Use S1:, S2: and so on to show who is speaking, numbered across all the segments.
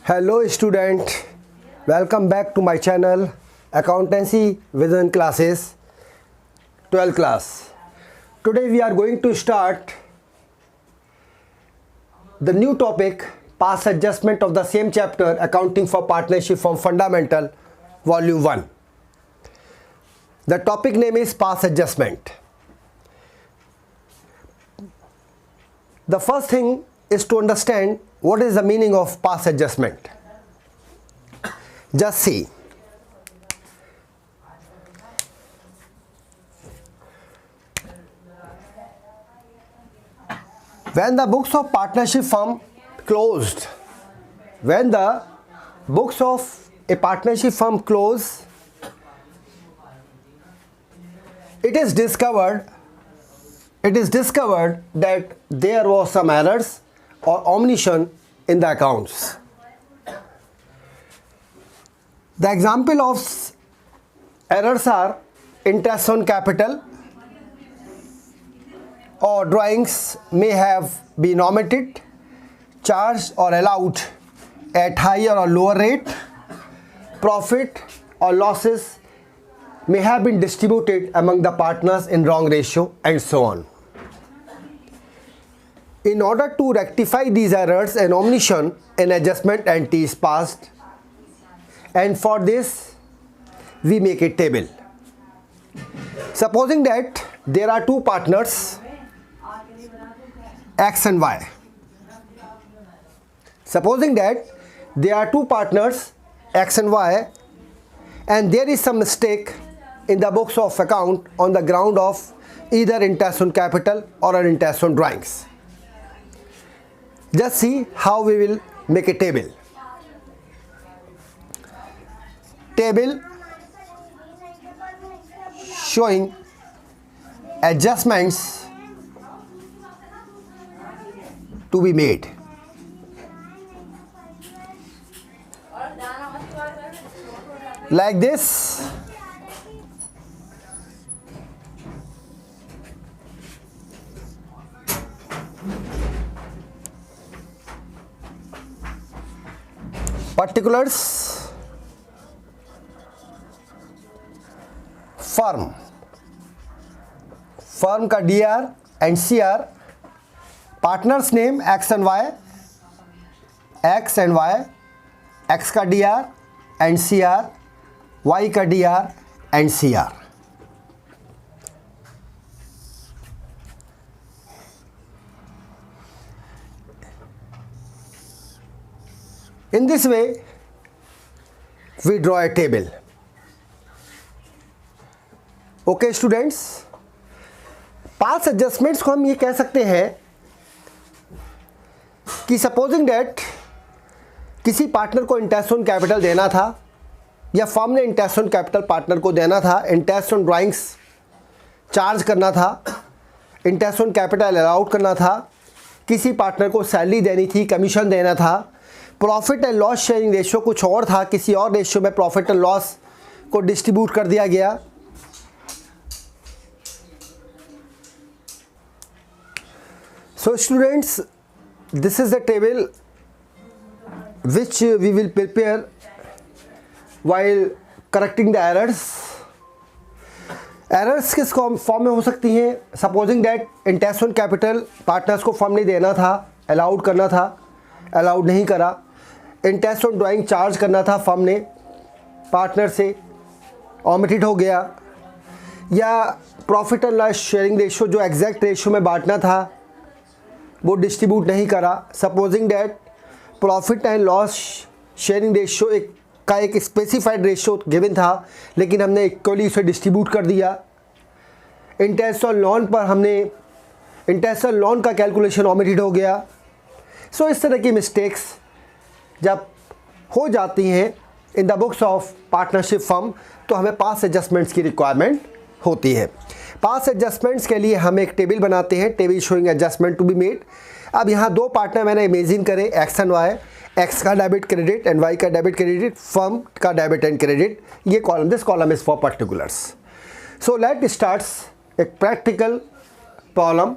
S1: Hello student, welcome back to my channel Accountancy Vision Classes 12th class. Today we are going to start the new topic, past adjustment of the same chapter, Accounting for Partnership from Fundamental Volume 1. The topic name is past adjustment. The first thing is to understand what is the meaning of past adjustment. Just see. When the books of partnership firm closed, when the books of a partnership firm close, it is discovered that there was some errors or omission in the accounts. The example of errors are interest on capital or drawings may have been omitted, charged or allowed at higher or lower rate, profit or losses may have been distributed among the partners in wrong ratio, and so on. In order to rectify these errors and omission, an adjustment entry is passed, and for this we make a table. Supposing that there are two partners X and Y. Supposing that there are two partners X and Y, and there is some mistake in the books of account on the ground of either interest on capital or an interest on drawings. Just see how we will make a table. Table showing adjustments to be made. Like this. Particulars, firm का DR and CR, partners name X and Y, X का DR and CR, Y का DR and CR. In this way, we draw a table. Okay students, past adjustments को हम ये कह सकते हैं कि सपोजिंग डेट किसी पार्टनर को इंटरेस्ट ऑन कैपिटल देना था या फर्म ने इंटरेस्ट ऑन कैपिटल पार्टनर को देना था, इंटरेस्ट ऑन ड्राइंग्स चार्ज करना था, इंटरेस्ट ऑन कैपिटल अलाउड करना था, किसी पार्टनर को सैलरी देनी थी, कमीशन देना था, profit and loss sharing ratio कुछ और था, किसी और रेशियो में प्रॉफिट एंड लॉस को डिस्ट्रीब्यूट कर दिया गया. So students, this is the table which we will prepare while correcting the errors. Errors किस फॉर्म में हो सकती हैं? Supposing that interest on capital partners को फर्म ने देना था, अलाउड करना था, अलाउड नहीं करा. इंटरेस्ट ऑन ड्राइंग चार्ज करना था फर्म ने, पार्टनर से ओमिटेड हो गया. या profit and loss sharing ratio जो एग्जैक्ट रेशियो में बांटना था वो डिस्ट्रीब्यूट नहीं करा. Supposing that profit and loss sharing ratio एक स्पेसिफाइड रेशियो गिवन था, लेकिन हमने इक्वली उसे डिस्ट्रीब्यूट कर दिया. इंटरेस्ट ऑन लोन पर हमने इंटरेस्ट ऑन लोन का कैलकुलेशन ओमिटेड हो गया. सो इस तरह की मिस्टेक्स जब हो जाती हैं in the books of partnership firm तो हमें पास्ट एडजस्टमेंट्स की रिक्वायरमेंट होती है. पास्ट एडजस्टमेंट्स के लिए हम एक टेबल बनाते हैं, table showing adjustment to be made. अब यहाँ दो पार्टनर मैंने इमेजिन करें एक्स एंड वाई, एक्स का डेबिट क्रेडिट एंड वाई का डेबिट क्रेडिट, फर्म का डेबिट एंड क्रेडिट. ये column, this column is for particulars. So let starts एक प्रैक्टिकल प्रॉब्लम.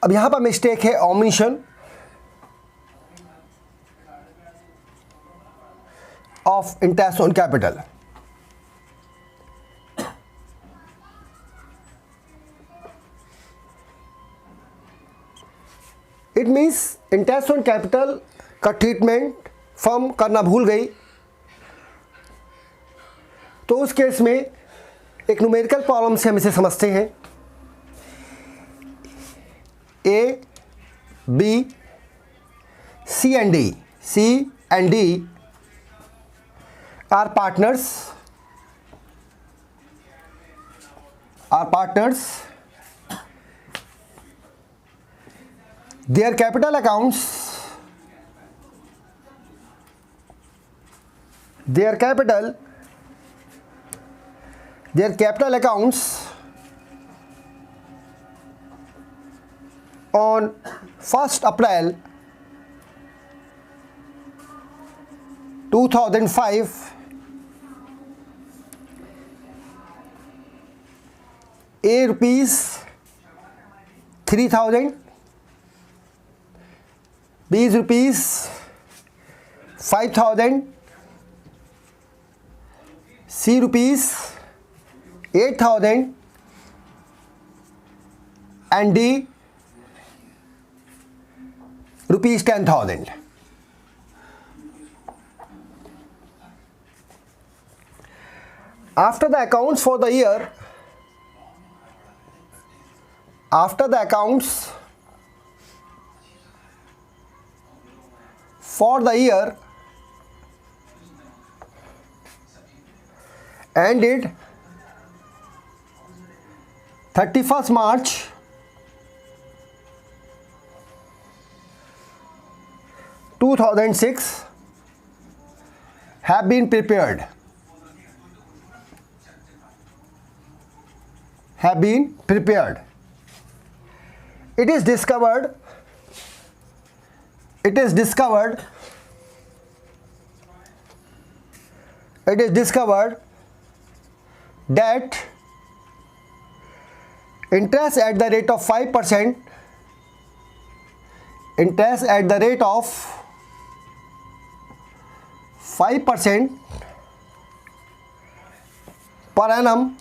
S1: अब यहाँ पर मिस्टेक है omission of interest on capital. It means interest on capital का treatment firm करना भूल गई, तो उस केस में एक न्यूमेरिकल प्रॉब्लम से हम इसे समझते हैं। A, B, C and D are partners, their capital accounts on 1st April 2005 A rupees 3,000, B is rupees 5,000, C rupees 8,000 and D rupees 10,000. After the accounts for the year, ended 31st March 2006 have been prepared. It is discovered that interest at the rate of 5% per annum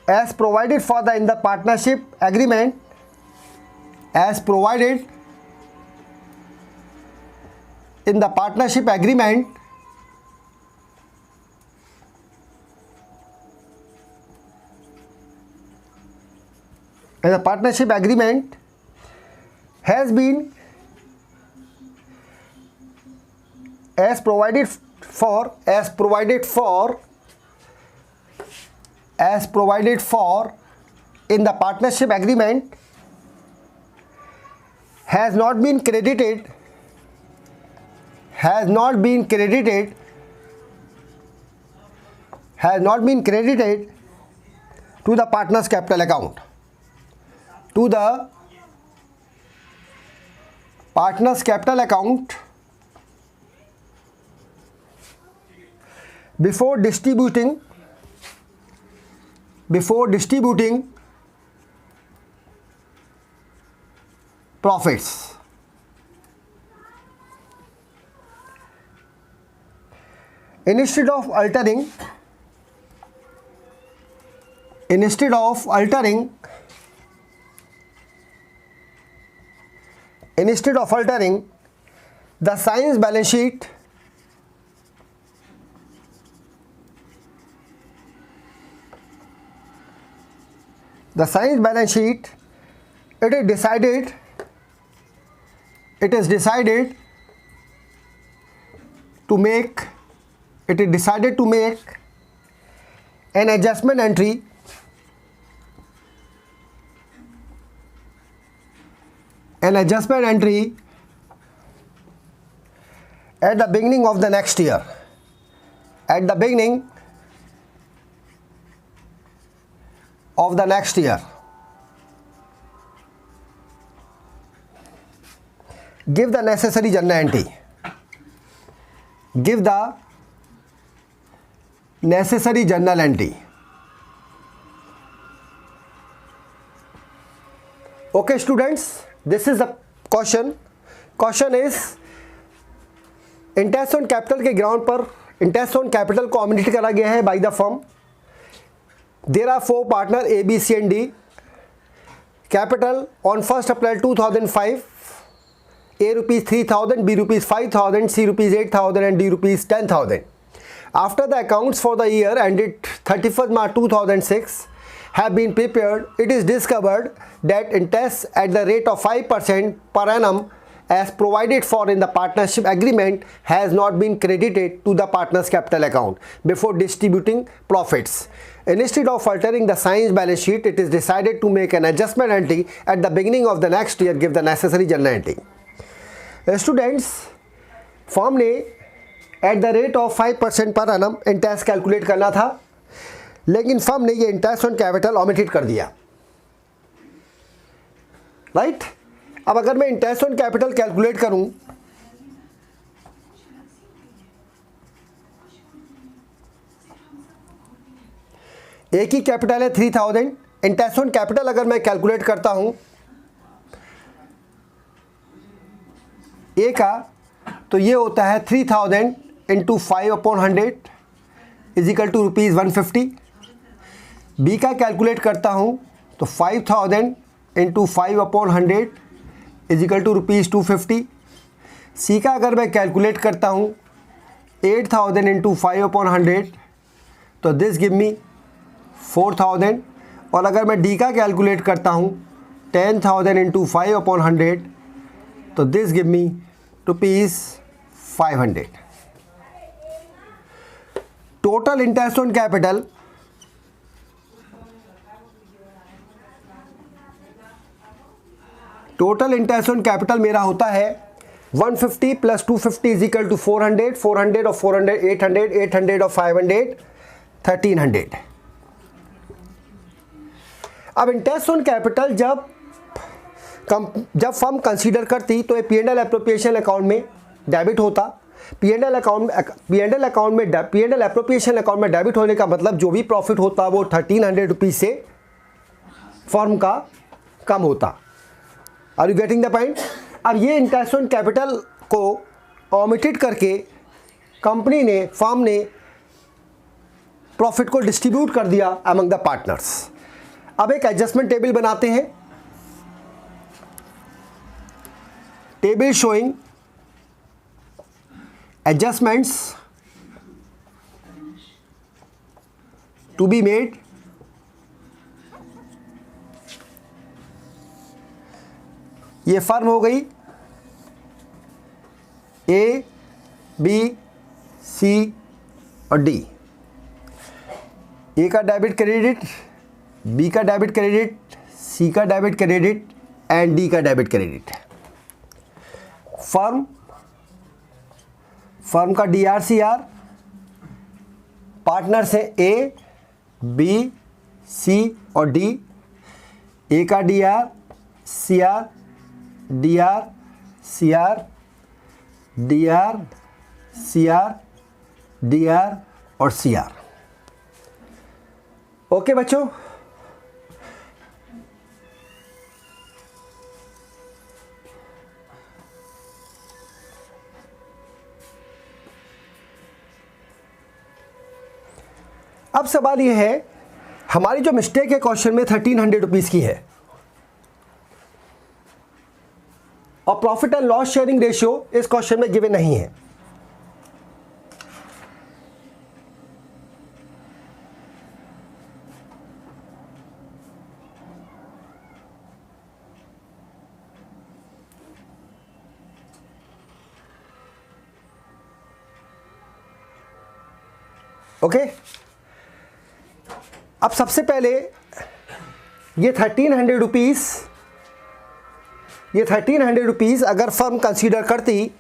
S1: as provided for in the partnership agreement, in the partnership agreement has been as provided for in the partnership agreement has not been credited to the partner's capital account. Before distributing profits. Instead of altering the science balance sheet, it is decided to make an adjustment entry at the beginning of the next year. Give the necessary journal entry. Okay students, this is the question. Question is interest on capital के ground पर interest on capital को omit करा गया है by the firm. There are 4 partner A B C and D. Capital on 1st April 2005, A rupees 3,000, B rupees 5,000, C rupees 8,000 and D rupees 10,000. After the accounts for the year ended 31st March 2006 have been prepared, it is discovered that interest at the rate of 5% per annum as provided for in the partnership agreement has not been credited to the partner's capital account before distributing profits. Instead of altering the science balance sheet, it is decided to make an adjustment entry at the beginning of the next year, give the necessary journal entry. Students, firm ने at the rate of 5% पर annum interest calculate करना था, लेकिन firm ने ये interest on capital omitted कर दिया. Right. अब अगर मैं इंटरेस्ट ऑन कैपिटल कैलकुलेट करूं, एक ही कैपिटल है 3000. इंटरेस्ट ऑन कैपिटल अगर मैं कैलकुलेट करता हूं ए का, तो ये होता है 3000 into 5/100 is equal to ₹150. B का कैलकुलेट करता हूँ तो 5000 into 5/100 is equal to ₹250. C का अगर मैं कैलकुलेट करता हूँ 8000 इंटू 5/100 तो दिस गिव मी 4000. और अगर मैं डी का कैलकुलेट करता हूँ 10000 इंटू 5/100 तो this give me ₹500. Total interest on capital मेरा होता है 150 प्लस 250 इज इक्वल टू 400, 400 और 400 800, 800 और 500 1300. अब इंटरेस्ट ऑन कैपिटल जब फर्म कंसीडर करती तो ये P&L एप्रोप्रिएशन अकाउंट में डेबिट होता. P&L एप्रोप्रिएशन अकाउंट में डेबिट होने का मतलब जो भी प्रॉफिट होता वो 1300 रुपीज़ से फर्म का कम होता. Are you getting the point. अब ये इंटरेस्ट ऑन कैपिटल को ओमिटेड करके फर्म ने प्रॉफिट को डिस्ट्रीब्यूट कर दिया अमंग द पार्टनर्स. अब एक एडजस्टमेंट टेबल बनाते हैं. Table showing adjustments to be made ये फर्म हो गई ए बी सी और डी. ए का डेबिट क्रेडिट, बी का डेबिट क्रेडिट, सी का डेबिट क्रेडिट एंड डी का डेबिट क्रेडिट. फर्म का DRCR, पार्टनर्स हैं ए बी सी और डी. ए का DR, CR, DR, CR, DR, CR, DR और CR. ओके बच्चों. अब सवाल ये है, हमारी जो मिस्टेक है क्वेश्चन में 1300 रुपीज़ की है और profit and loss sharing ratio इस क्वेश्चन में गिवन नहीं है. ओके. अब सबसे पहले ये 1300 रुपीज़ अगर फर्म कंसीडर करती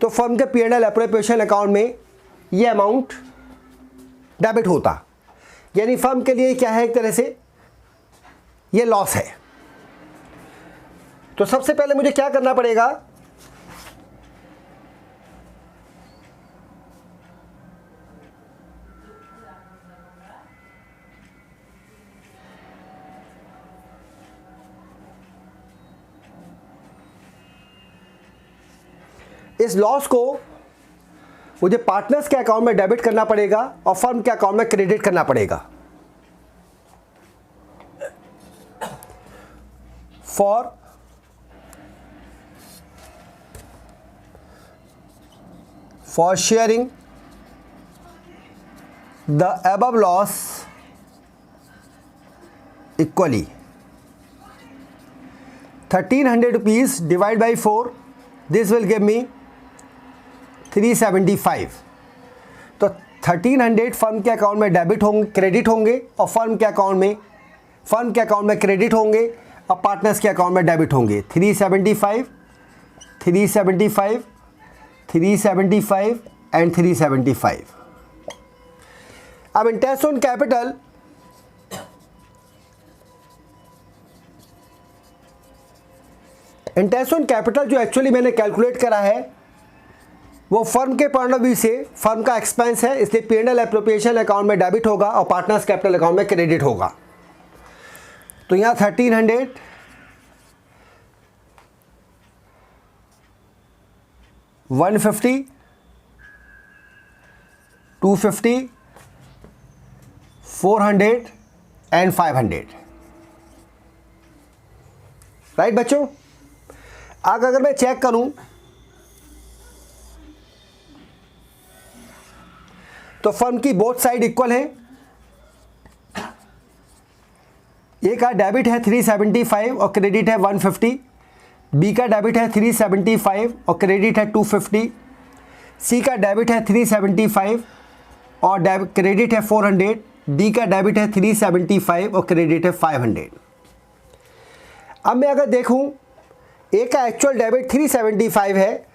S1: तो फर्म के P&L एप्रोप्रिएशन अकाउंट में ये अमाउंट डेबिट होता. यानी फर्म के लिए क्या है, एक तरह से ये लॉस है. तो सबसे पहले मुझे क्या करना पड़ेगा, इस लॉस को मुझे पार्टनर्स के अकाउंट में डेबिट करना पड़ेगा और फर्म के अकाउंट में क्रेडिट करना पड़ेगा। for sharing the above loss equally, 1300 rupees divided by 4, this will give me 375। तो 1300 फर्म के अकाउंट में डेबिट होंगे, क्रेडिट होंगे, और फर्म के अकाउंट में क्रेडिट होंगे और पार्टनर्स के अकाउंट में डेबिट होंगे। 375 एंड 375। अब इंटरेस्ट ऑन कैपिटल, जो एक्चुअली मैंने कैलकुलेट करा है वो फर्म के पॉइंट ऑफ व्यू से फर्म का एक्सपेंस है, इसलिए P&L एप्रोप्रिएशन अकाउंट में डेबिट होगा और पार्टनर्स कैपिटल अकाउंट में क्रेडिट होगा। तो यहाँ 1300 150 250 400 एंड 500। राइट बच्चों, अगर मैं चेक करूं तो फर्म की बोथ साइड इक्वल है। ए का डेबिट है 375 और क्रेडिट है 150, बी का डेबिट है 375 और क्रेडिट है 250, सी का डेबिट है 375 और क्रेडिट है 400, डी का डेबिट है 375 और क्रेडिट है 500। अब मैं अगर देखूं, ए का एक्चुअल डेबिट 375 है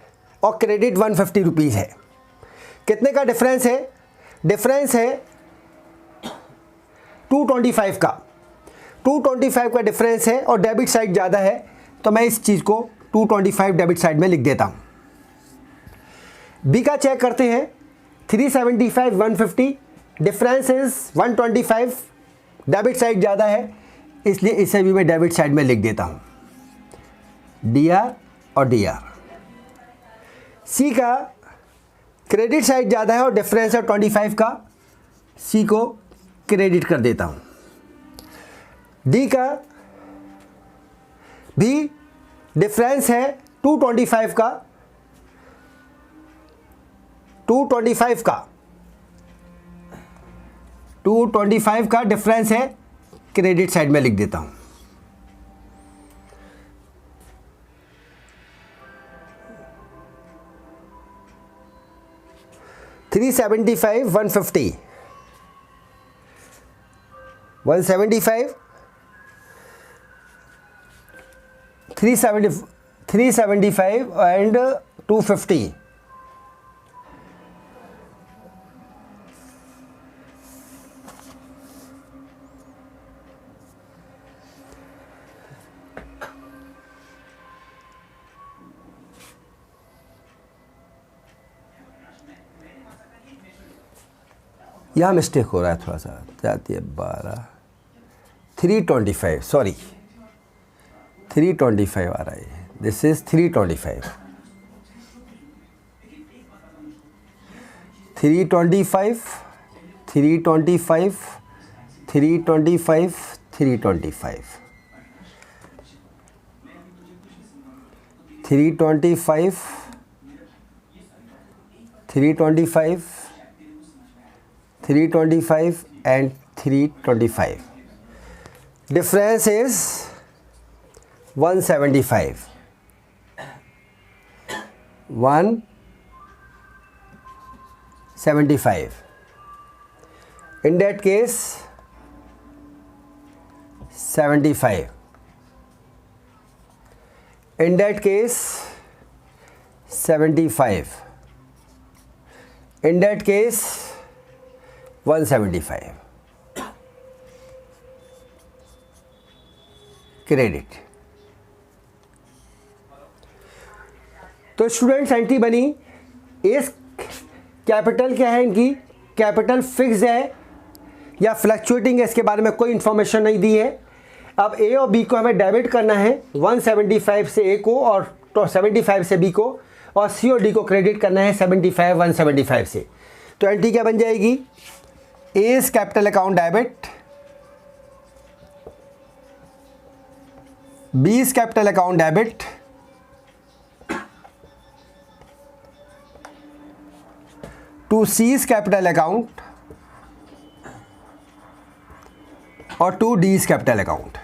S1: और क्रेडिट 150 रुपीज़ है। कितने का डिफरेंस है? डिफरेंस है 225 का। 225 का डिफरेंस है और डेबिट साइड ज़्यादा है, तो मैं इस चीज़ को 225 डेबिट साइड में लिख देता हूँ। बी का चेक करते हैं, 375 150, डिफरेंस इज 125, डेबिट साइड ज़्यादा है, इसलिए इसे भी मैं डेबिट साइड में लिख देता हूँ, DR और DR। सी का क्रेडिट साइड ज़्यादा है और डिफरेंस है 25 का, सी को क्रेडिट कर देता हूँ। डी का भी डिफरेंस है 225 का, 225 का डिफरेंस है, क्रेडिट साइड में लिख देता हूं। $375 $150 $175 375 and 250। यहाँ मिस्टेक हो रहा है थोड़ा सा, जाती है 12 325, सॉरी 325 आ रहा है, this is 325 325 325 325 325 325 325 325 and 325. Difference is 175. 175. In that case 75. In that case 75. In that case 175 credit. तो स्टूडेंट्स एंट्री बनी, इस कैपिटल क्या है, इनकी कैपिटल फिक्स है या फ्लक्चुएटिंग है, इसके बारे में कोई इंफॉर्मेशन नहीं दी है। अब ए और बी को हमें डेबिट करना है, 175 से ए को और 75 से बी को, और सी और डी को क्रेडिट करना है 75 175 से। तो एंट्री क्या बन जाएगी, A's capital account debit, B's capital account debit, to C's capital account और टू डीज कैपिटल अकाउंट।